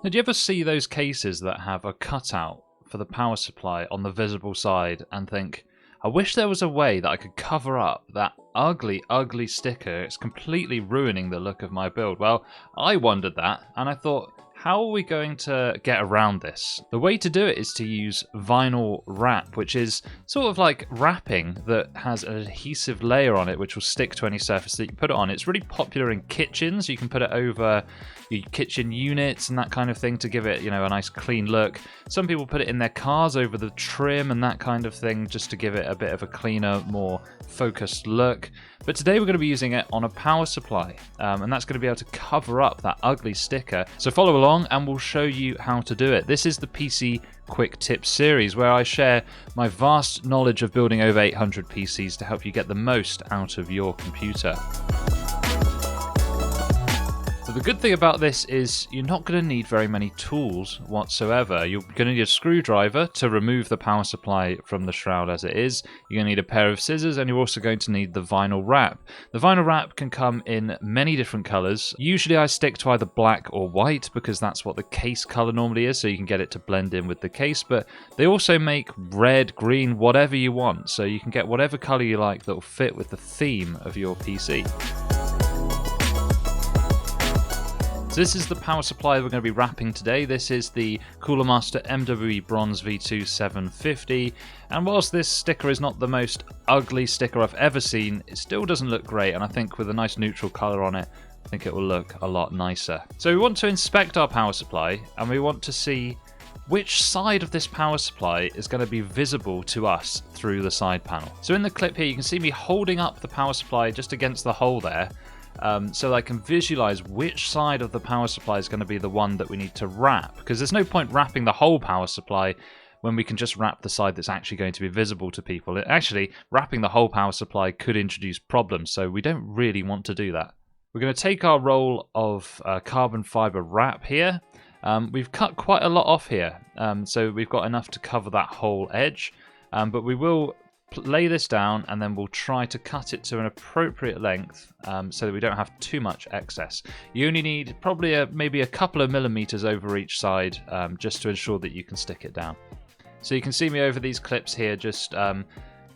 Did you ever see those cases that have a cutout for the power supply on the visible side and think, I wish there was a way that I could cover up that ugly, ugly sticker. It's completely ruining the look of my build. Well, I wondered that, and I thought, how are we going to get around this? The way to do it is to use vinyl wrap, which is sort of like wrapping that has an adhesive layer on it which will stick to any surface that you put it on. It's really popular in kitchens. You can put it over your kitchen units and that kind of thing to give it, you know, a nice clean look. Some people put it in their cars over the trim and that kind of thing just to give it a bit of a cleaner, more focused look. But today we're going to be using it on a power supply, and that's going to be able to cover up that ugly sticker. So follow along and we'll show you how to do it. This is the PC Quick Tips series where I share my vast knowledge of building over 800 PCs to help you get the most out of your computer. So the good thing about this is you're not going to need very many tools whatsoever. You're going to need a screwdriver to remove the power supply from the shroud as it is. You're going to need a pair of scissors, and you're also going to need the vinyl wrap. The vinyl wrap can come in many different colors. Usually I stick to either black or white because that's what the case color normally is, so you can get it to blend in with the case, but they also make red, green, whatever you want, so you can get whatever color you like that will fit with the theme of your PC. So this is the power supply we're going to be wrapping today. This is the Cooler Master MWE Bronze V2 750, and whilst this sticker is not the most ugly sticker I've ever seen, it still doesn't look great, and I think with a nice neutral colour on it, I think it will look a lot nicer. So we want to inspect our power supply, and we want to see which side of this power supply is going to be visible to us through the side panel. So in the clip here you can see me holding up the power supply just against the hole there, so that I can visualize which side of the power supply is going to be the one that we need to wrap, because there's no point wrapping the whole power supply when we can just wrap the side that's actually going to be visible to people. Actually, wrapping the whole power supply could introduce problems, so we don't really want to do that. We're going to take our roll of carbon fiber wrap here. We've cut quite a lot off here, so we've got enough to cover that whole edge, but we will lay this down and then we'll try to cut it to an appropriate length so that we don't have too much excess. You only need probably maybe a couple of millimeters over each side just to ensure that you can stick it down. So you can see me over these clips here just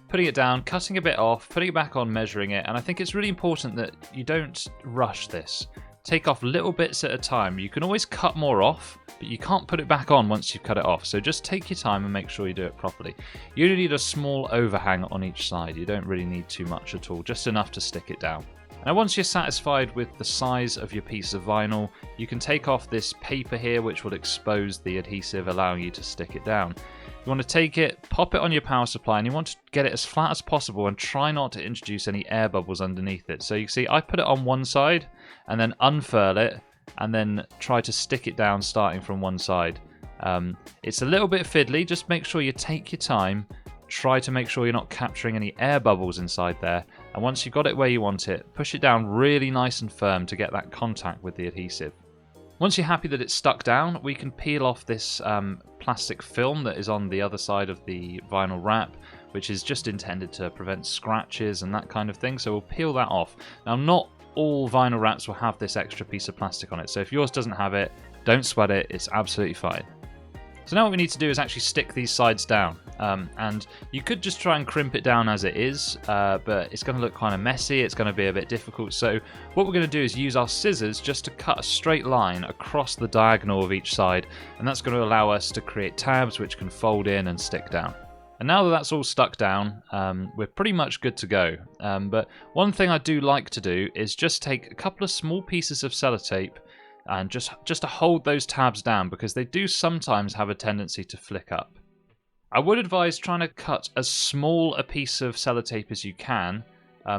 putting it down, cutting a bit off, putting it back on, measuring it, and I think it's really important that you don't rush this. Take off little bits at a time. You can always cut more off, but you can't put it back on once you've cut it off. So just take your time and make sure you do it properly. You only need a small overhang on each side. You don't really need too much at all, just enough to stick it down. Now once you're satisfied with the size of your piece of vinyl, you can take off this paper here which will expose the adhesive, allowing you to stick it down. You want to take it, pop it on your power supply, and you want to get it as flat as possible and try not to introduce any air bubbles underneath it. So you see I put it on one side and then unfurl it and then try to stick it down starting from one side. It's a little bit fiddly, just make sure you take your time, try to make sure you're not capturing any air bubbles inside there, and once you've got it where you want it, push it down really nice and firm to get that contact with the adhesive. Once you're happy that it's stuck down, we can peel off this plastic film that is on the other side of the vinyl wrap, which is just intended to prevent scratches and that kind of thing, so we'll peel that off. Now not all vinyl wraps will have this extra piece of plastic on it, so if yours doesn't have it, don't sweat it, it's absolutely fine. So now what we need to do is actually stick these sides down, and you could just try and crimp it down as it is, but it's going to look kind of messy, it's going to be a bit difficult, so what we're going to do is use our scissors just to cut a straight line across the diagonal of each side, and that's going to allow us to create tabs which can fold in and stick down. And now that that's all stuck down, we're pretty much good to go, but one thing I do like to do is just take a couple of small pieces of sellotape and just to hold those tabs down, because they do sometimes have a tendency to flick up. I would advise trying to cut as small a piece of sellotape as you can,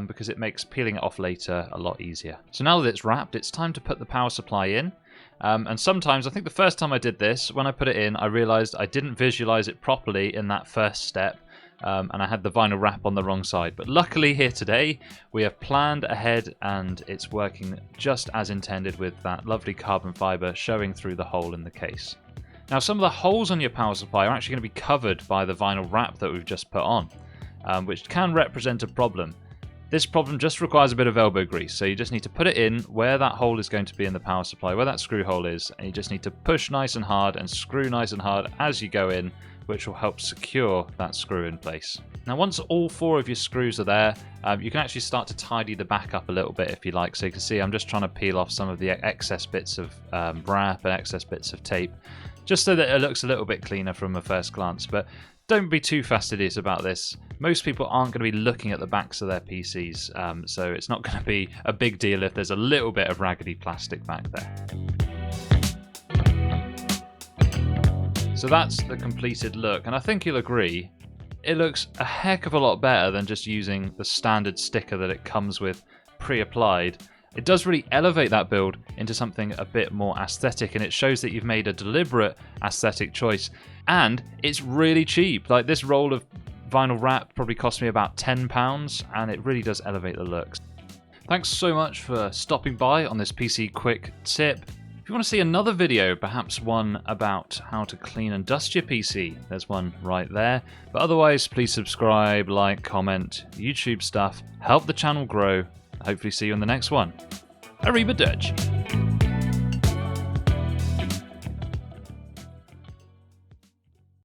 because it makes peeling it off later a lot easier. So now that it's wrapped, it's time to put the power supply in. And sometimes, I think the first time I did this, when I put it in, I realized I didn't visualize it properly in that first step. And I had the vinyl wrap on the wrong side. But luckily here today, we have planned ahead and it's working just as intended with that lovely carbon fiber showing through the hole in the case. Now some of the holes on your power supply are actually going to be covered by the vinyl wrap that we've just put on, which can represent a problem. This problem just requires a bit of elbow grease, so you just need to put it in where that hole is going to be in the power supply, where that screw hole is, and you just need to push nice and hard and screw nice and hard as you go in, which will help secure that screw in place. Now once all 4 of your screws are there, you can actually start to tidy the back up a little bit if you like. So you can see I'm just trying to peel off some of the excess bits of wrap and excess bits of tape, just so that it looks a little bit cleaner from a first glance. But don't be too fastidious about this. Most people aren't going to be looking at the backs of their PCs, so it's not going to be a big deal if there's a little bit of raggedy plastic back there. So that's the completed look, and I think you'll agree, it looks a heck of a lot better than just using the standard sticker that it comes with pre-applied. It does really elevate that build into something a bit more aesthetic, and it shows that you've made a deliberate aesthetic choice. And it's really cheap. Like, this roll of vinyl wrap probably cost me about £10, and it really does elevate the looks. Thanks so much for stopping by on this PC quick tip. If you want to see another video, perhaps one about how to clean and dust your PC, there's one right there. But otherwise, please subscribe, like, comment, YouTube stuff, help the channel grow. Hopefully see you in the next one. Arrivederci.